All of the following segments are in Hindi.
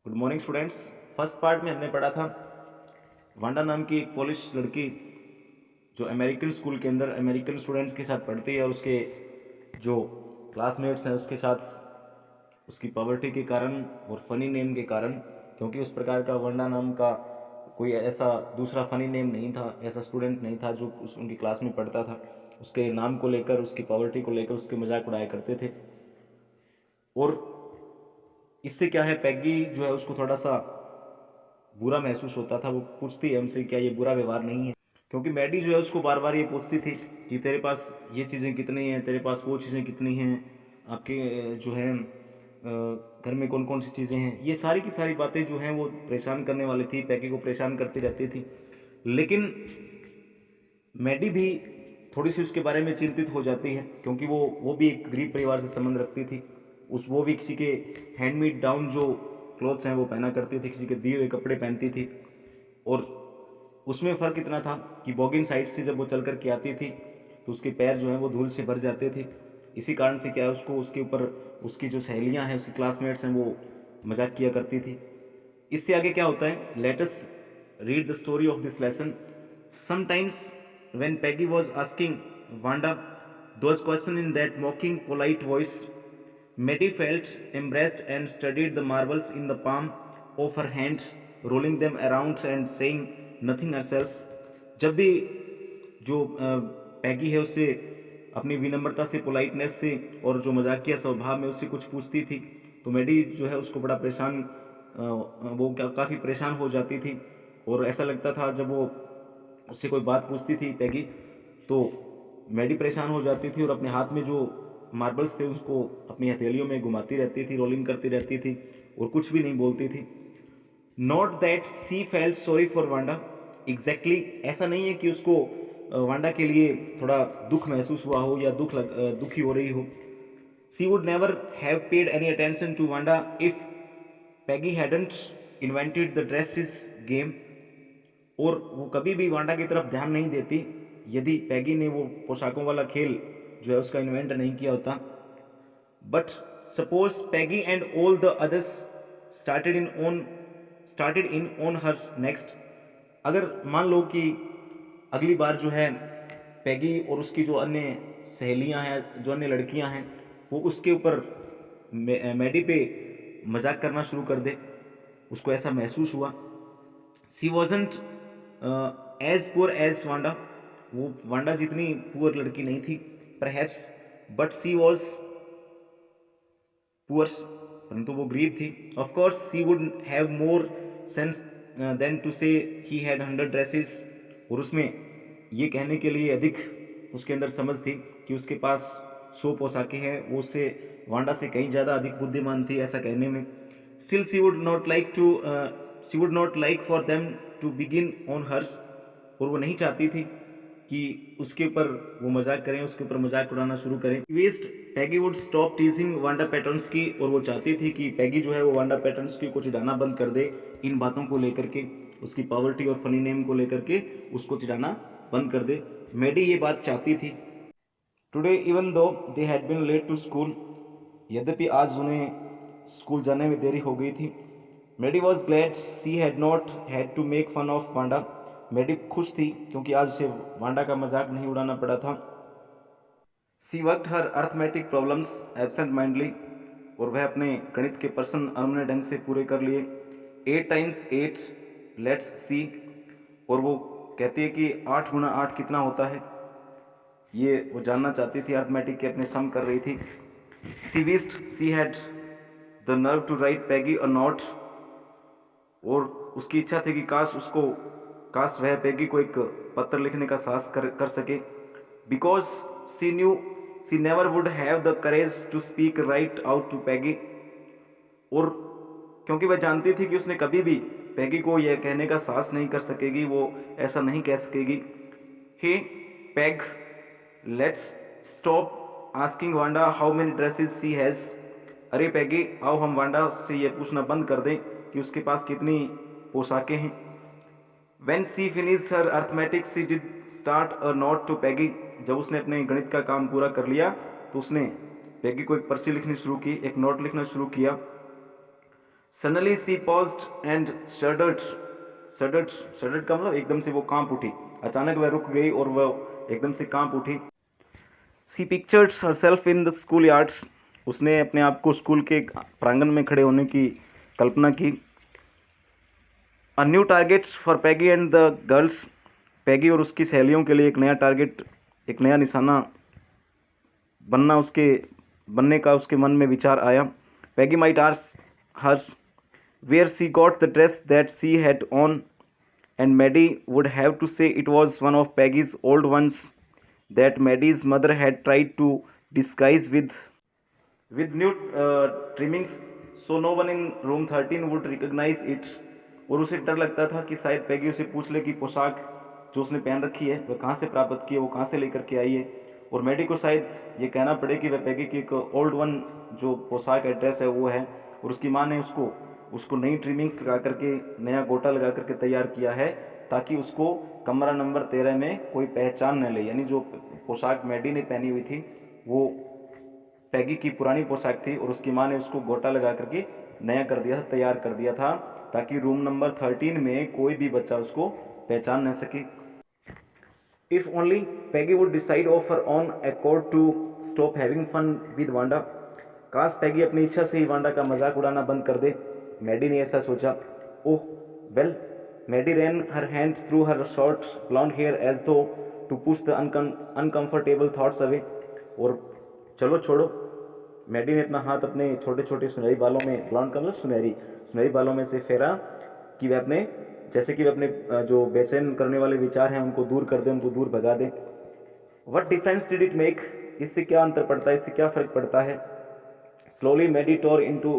Good morning students. First part में हमने पढ़ा था वांडा नाम की एक पोलिश लड़की जो अमेरिकन स्कूल के अंदर अमेरिकन स्टूडेंट्स के साथ पढ़ती है और उसके जो क्लासमेट्स हैं उसके साथ उसकी पॉवर्टी के कारण और फनी नेम के कारण, क्योंकि उस प्रकार का वांडा नाम का कोई ऐसा दूसरा फनी नेम नहीं था, ऐसा स्टूडेंट नहीं था जो उनकी क्लास में पढ़ता था। उसके नाम को लेकर, उसकी पॉवर्टी को लेकर उसके मजाक उड़ाया करते थे। और इससे क्या है, पैगी जो है उसको थोड़ा सा बुरा महसूस होता था। वो पूछती है हमसे क्या ये बुरा व्यवहार नहीं है, क्योंकि मैडी जो है उसको बार बार ये पूछती थी कि तेरे पास ये चीज़ें कितनी हैं, तेरे पास वो चीज़ें कितनी हैं, आपके जो है घर में कौन कौन सी चीज़ें हैं। ये सारी की सारी बातें जो हैं वो परेशान करने वाली थी, पैगी को परेशान करती रहती थी। लेकिन मैडी भी थोड़ी सी उसके बारे में चिंतित हो जाती है, क्योंकि वो भी एक गरीब परिवार से संबंध रखती थी। वो भी किसी के हैंडमेड डाउन जो क्लोथ्स हैं वो पहना करती थी, किसी के दिए हुए कपड़े पहनती थी। और उसमें फ़र्क इतना था कि बॉगिन साइड से जब वो चल कर के आती थी तो उसके पैर जो हैं वो धूल से भर जाते थे। इसी कारण से क्या है, उसको उसके ऊपर उसकी जो सहेलियां हैं, उसकी क्लासमेट्स हैं, वो मजाक किया करती थी। इससे आगे क्या होता है, let us read the story of this lesson. Sometimes when Peggy was asking Wanda those question in that मॉकिंग polite voice, Maddie felt embarrassed and studied the marbles in the palm of her hand, rolling them around and saying nothing herself. जब भी जो पैगी है उससे अपनी विनम्रता से, पोलाइटनेस से और जो मजाकिया स्वभाव में उससे कुछ पूछती थी, तो मैडी जो है उसको बड़ा परेशान, वो काफ़ी परेशान हो जाती थी। और ऐसा लगता था जब वो उससे कोई बात पूछती थी पैगी, तो मैडी परेशान हो जाती थी और अपने हाथ में जो मार्बल्स थे उसको अपनी हथेलियों में घुमाती रहती थी, रोलिंग करती रहती थी और कुछ भी नहीं बोलती थी। Not that C felt sorry for Wanda, exactly ऐसा नहीं है कि उसको वांडा के लिए थोड़ा दुख महसूस हुआ हो या दुखी हो रही हो। She would never have paid any attention to Wanda if Peggy hadn't invented the dresses game. और वो कभी भी वांडा की तरफ ध्यान नहीं देती यदि पैगी ने वो पोशाकों वाला खेल जो है उसका इन्वेंट नहीं किया होता। But suppose Peggy and all the others started in on her next. अगर मान लो कि अगली बार जो है पैगी और उसकी जो अन्य सहेलियां हैं, जो अन्य लड़कियां हैं, वो उसके ऊपर मैडी पे मजाक करना शुरू कर दे, उसको ऐसा महसूस हुआ। She wasn't as poor as Wanda, वो वांडा जितनी पुअर लड़की नहीं थी perhaps, but she was poor, परंतु वो गरीब थी। Of course she would have more sense than to say he had 100 dresses. और उसमें ये कहने के लिए अधिक उसके अंदर समझ थी कि उसके पास 100 पोशाकें हैं, वो उससे वांडा से कहीं ज़्यादा अधिक बुद्धिमान थी ऐसा कहने में। Still she would not like for them to begin on hers. और वो नहीं चाहती थी कि उसके ऊपर वो मजाक करें, उसके ऊपर मजाक उड़ाना शुरू करें। Wished Peggy would stop teasing Wanda patterns की, और वो चाहती थी कि पैगी जो है वो वांडा पैटर्न्स की को चिढ़ाना बंद कर दे, इन बातों को लेकर के, उसकी पॉवर्टी और फनी नेम को लेकर के उसको चिढ़ाना बंद कर दे। मैडी ये बात चाहती थी। Today even though they had been late to school, यद्यपि आज उन्हें स्कूल जाने में देरी हो गई थी। Maddie was glad she had not had to make fun of Wanda. Maddie खुश थी क्योंकि आज उसे वांडा का मजाक नहीं उड़ाना पड़ा था। सी वर्कड हर अर्थमेटिक प्रॉब्लम्स एब्सेंट माइंडली, और वह अपने गणित के प्रश्न अनमने ढंग से पूरे कर लिए। 8 टाइम्स 8 लेट्स सी, और वो कहती है कि 8 गुना 8 कितना होता है, ये वो जानना चाहती थी, अर्थमेटिक के अपने सम कर रही थी। She wished she had the nerve to write Peggy a note, और उसकी इच्छा थी कि काश वह पैगी को एक पत्र लिखने का साहस कर सके। Because she knew she never would have the courage to speak right out to Peggy, और क्योंकि वह जानती थी कि उसने कभी भी पैगी को यह कहने का साहस नहीं कर सकेगी, वो ऐसा नहीं कह सकेगी। Hey Peg, let's stop asking Wanda how many dresses she has. अरे पैगी, आओ हम वांडा से यह पूछना बंद कर दें कि उसके पास कितनी पोशाकें हैं। When she finished her arithmetic, she did start a note to Peggy. जब उसने अपने गणित का काम पूरा कर लिया तो उसने पैगी को एक पर्ची लिखनी शुरू की, एक नोट लिखना शुरू किया। Suddenly she paused and shuddered. Shuddered shuddered का मतलब एकदम से वो कांप उठी, अचानक वह रुक गई और वह एकदम से कांप उठी। She pictured herself in the school yard. उसने अपने आप को स्कूल के प्रांगण में खड़े होने की कल्पना की। A new target for Peggy and the girls. Peggy और उसकी सहेलियों के लिए एक नया टारगेट, एक नया निशाना बनने का उसके मन में विचार आया। Peggy might ask her where she got the dress that she had on, and Maddie would have to say it was one of Peggy's old ones that Maddie's mother had tried to disguise with new trimmings, so no one in room 13 would recognize it। और उसे डर लगता था कि शायद पैगी उसे पूछ ले कि पोशाक जो उसने पहन रखी है वह कहाँ से प्राप्त की है, वो कहाँ से लेकर के आई है, और मैडी को शायद ये कहना पड़े कि वह पैगी की एक ओल्ड वन जो पोशाक है, ड्रेस है, वो है, और उसकी माँ ने उसको उसको नई ट्रिमिंग्स लगा करके, नया गोटा लगा करके तैयार किया है ताकि उसको कमरा नंबर 13 में कोई पहचान न ले। यानी जो पोशाक मैडी ने पहनी हुई थी वो पैगी की पुरानी पोशाक थी और उसकी माँ ने उसको गोटा लगा करके नया कर दिया था, तैयार कर दिया था, ताकि रूम नंबर 13 में कोई भी बच्चा उसको पहचान न सके। If only Peggy would decide of her on accord to stop having fun with Wanda. काश पैगी अपनी इच्छा से ही वांडा का मजाक उड़ाना बंद कर दे, मैडी ने ऐसा सोचा। Oh well, Maddie ran her hand through her short blonde hair as though to push the uncomfortable thoughts away। और चलो छोड़ो, मैडी ने अपना हाथ अपने छोटे छोटे सुनहरी बालों में, ब्लॉन्ड का मतलब सुनहरी बालों में से फेरा कि वह अपने, जैसे कि वह अपने जो बेचैन करने वाले विचार हैं उनको दूर कर दे, उनको दूर भगा दे। What difference did it make? इससे क्या अंतर पड़ता है, इससे क्या फर्क पड़ता है। Slowly Maddie tore into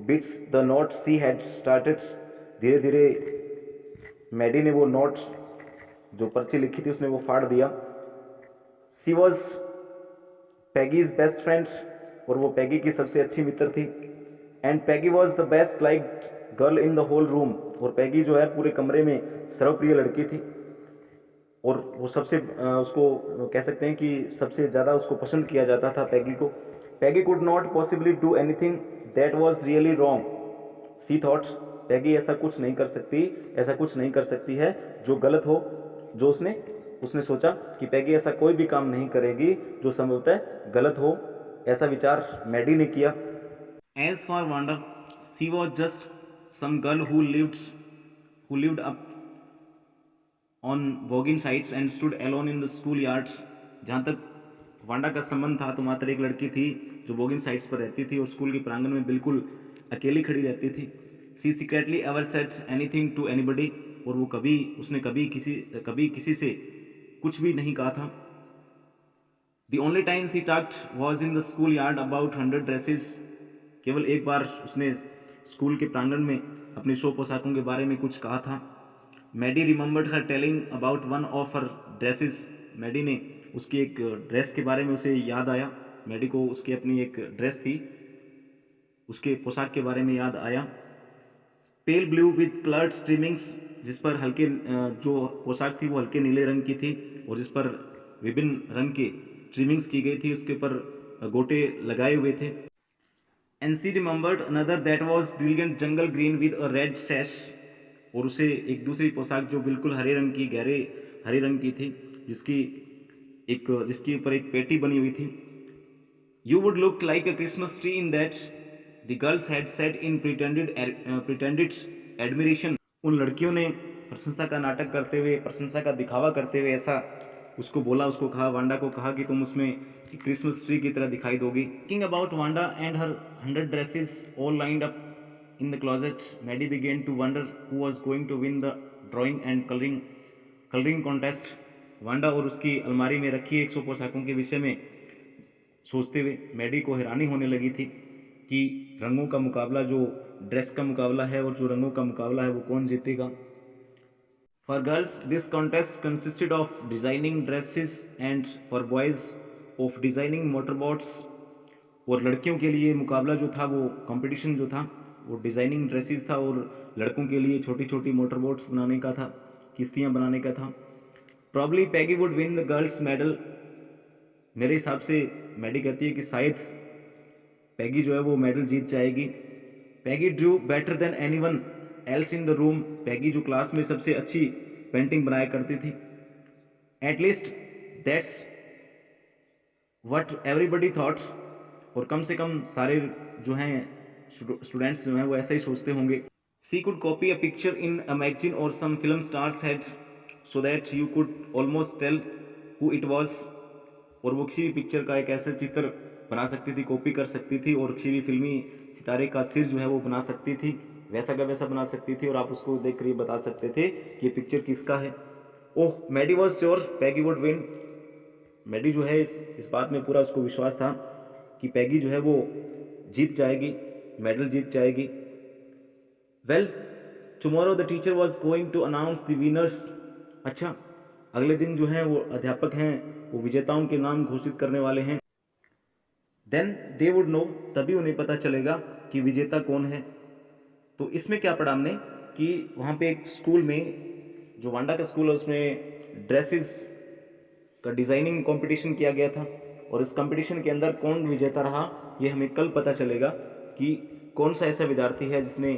bits the notes she had started। धीरे धीरे मैडी ने वो नोट्स, जो पर्ची लिखी थी, उसने वो फाड़ दिया। She was Peggy's best friend, और वो पैगी की सबसे अच्छी मित्र थी। And Peggy was the best liked girl in the whole room, और पैगी जो है पूरे कमरे में सर्वप्रिय लड़की थी, और वो सबसे उसको कह सकते हैं कि सबसे ज़्यादा उसको पसंद किया जाता था पैगी को। Peggy could not possibly do anything that was really wrong she thought. Peggy ऐसा कुछ नहीं कर सकती है जो गलत हो। जो उसने सोचा कि पैगी ऐसा कोई भी काम नहीं करेगी जो संभवतः गलत हो, ऐसा विचार मैडी ने किया। As for Wanda, she was just some girl who lived up on वॉगिंग Heights and stood alone in the school yards. जहाँ तक वांडा का संबंध था तो मात्र एक लड़की थी जो वॉगिंग साइट्स पर रहती थी और स्कूल के प्रांगण में बिल्कुल अकेली खड़ी रहती थी। She secretly ever said anything to anybody, और वो उसने कभी किसी से कुछ भी नहीं कहा था। The only time she talked was in the school yard about 100 dresses. केवल एक बार उसने स्कूल के प्रांगण में अपनी 100 पोशाकों के बारे में कुछ कहा था। Maddy remembered her telling about one of her dresses. Maddy ने उसकी एक ड्रेस के बारे में उसे याद आया। मैडी को उसकी अपनी एक ड्रेस थी, उसके पोशाक के बारे में याद आया। Pale blue with coloured streamings, जिस पर हल्के जो पोशाक थी वो हल्के नीले रंग की थी और जिस पर विभिन्न रंग के ट्रिमिंग्स की गई थी, उसके ऊपर गोटे लगाए हुए थे। And she remembered another that was brilliant jungle green with a red sash, और उसे एक दूसरी पोशाक जो बिल्कुल हरे रंग की, गहरे हरे रंग की थी, जिसके ऊपर एक पेटी बनी हुई थी। You would look like a Christmas tree in that, the girls had said in pretended admiration. उन लड़कियों ने प्रशंसा का नाटक करते हुए, प्रशंसा का दिखावा करते हुए ऐसा उसको बोला, उसको कहा, वांडा को कहा कि तुम उसमें क्रिसमस ट्री की तरह दिखाई दोगी। Thinking about Wanda and her 100 dresses all lined up in the closet, Maddy began to wonder who was going to win the drawing and colouring contest. Wanda और उसकी अलमारी में रखी 100 पोशाकों के विषय में सोचते हुए मैडी को हैरानी होने लगी थी कि रंगों का मुकाबला, जो ड्रेस का मुकाबला है और जो रंगों का मुकाबला है, वो कौन जीतेगा। For girls this contest consisted of designing dresses and for boys of designing motorboats. और लड़कियों के लिए मुकाबला जो था, वो कंपटीशन जो था, वो डिजाइनिंग ड्रेसेस था, और लड़कों के लिए छोटी छोटी मोटरबोट्स बनाने का था, किश्तियाँ बनाने का था। Probably Peggy would win the girls medal. मेरे हिसाब से मैडी कहती है कि शायद पैगी जो है वो मेडल जीत जाएगी। Peggy drew better than anyone else in the room. Peggy जो क्लास में सबसे अच्छी पेंटिंग बनाया करती थी। At least that's what everybody thoughts, और कम से कम सारे जो हैं स्टूडेंट्स जो हैं वो ऐसा ही सोचते होंगे। She could copy a picture in a magazine or some film stars head so that you could almost tell who it was. और वो किसी भी पिक्चर का एक ऐसा चित्र बना सकती थी, कॉपी कर सकती थी, और किसी भी फिल्मी सितारे का सिर जो है वो बना सकती थी, वैसा का वैसा बना सकती थी, और आप उसको देख कर ये बता सकते थे कि ये पिक्चर किसका है। Oh Maddie was sure Peggy would win. Maddie जो है इस बात में पूरा उसको विश्वास था कि पैगी जो है वो जीत जाएगी, मेडल जीत जाएगी। Well tomorrow the teacher was going to announce the winners. अच्छा, अगले दिन जो है वो अध्यापक हैं वो विजेताओं के नाम घोषित करने वाले हैं। देन दे वुड नो, तभी उन्हें पता चलेगा कि विजेता कौन है। तो इसमें क्या पढ़ा हमने कि वहाँ पे एक स्कूल में, जो वांडा का स्कूल है, उसमें ड्रेसेस का डिज़ाइनिंग कंपटीशन किया गया था, और इस कंपटीशन के अंदर कौन विजेता रहा ये हमें कल पता चलेगा कि कौन सा ऐसा विद्यार्थी है जिसने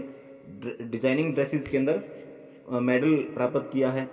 डिजाइनिंग ड्रेसेस के अंदर मेडल प्राप्त किया है।